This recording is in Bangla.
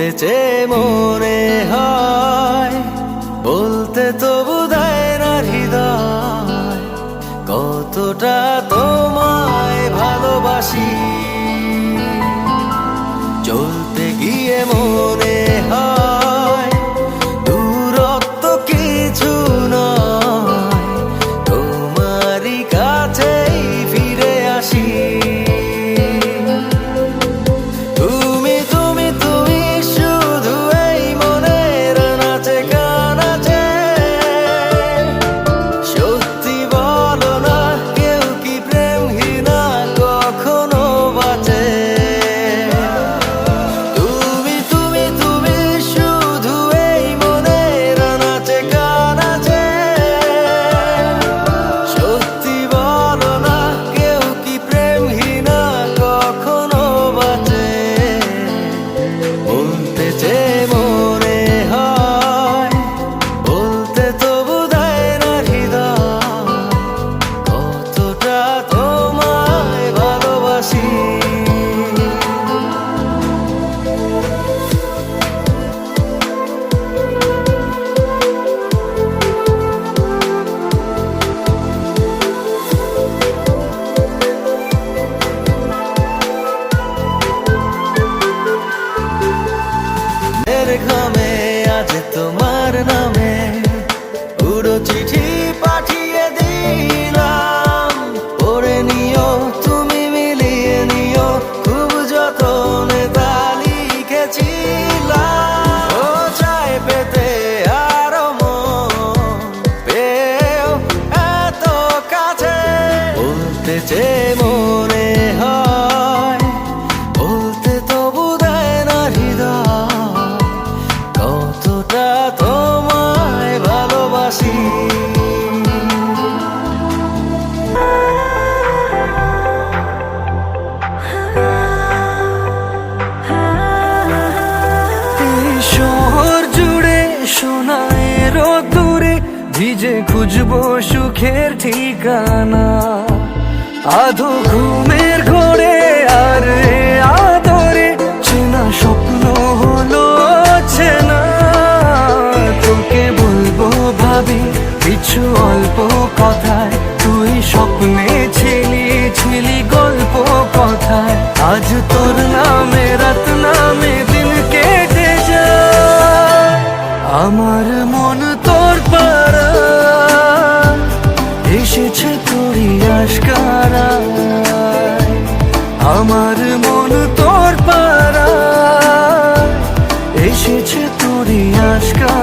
বলতে চেয়ে মনে হয়, বলতে তবু দেয় না হৃদয়, কতটা তোমায় ভালোবাসি। চলতে গিয়ে মনে হয় দূরত্ব কিছু নয়, তোমারই কাছেই ফিরে আসি। তুমি তুমি তুমি শুধু এই মনের নাচে গানাচে, সত্যি বলো না কেউ কি প্রেমহীনা কখনো বাঁচে? তুমি তুমি তুমি শুধু এই মনের নাচে গানাচে, সত্যি বলো না কেউ কি প্রেমহীনা কখনো বাঁচে? বলতে চেয়ে মনে হয়, বলতে তবু দেয় না হৃদয়, কতটা তোমায় ভালোবাসি। এর ঘামে আজ তোমার নামে পুরো চিঠি পাঠিয়ে দিলাম, পড়ে নিও তুমি মিলিয়ে নিও, খুব যতনে তা লিখেছিলাম। ও চায় পেতে আরো মন পেও এত কাছে, বলতে চেয়ে মনে হয়, বলতে তবু দেয় না হৃদয়, কতটা তোমায় ভালোবাসি। এই শহর জুড়ে সোনার দূরে ভিজে খুঁজবো সুখের ঠিকানা, আধো ঘুমের ঘোরে আর আদরে চেনা স্বপ্ন হলো চেনা। তোকে বলবো ভাবি কিছু অল্প কথায়, তুই স্বপ্নে ছিলি ছিলি গল্প কথায়, আজ তোর নামে রাত নামে দিন কেটে যায়। আমার মন তোর পাড়া এসেছে তোরই আশকারায়, আমার মন তোর পাড়া এসেছে তোরই আশকারায়।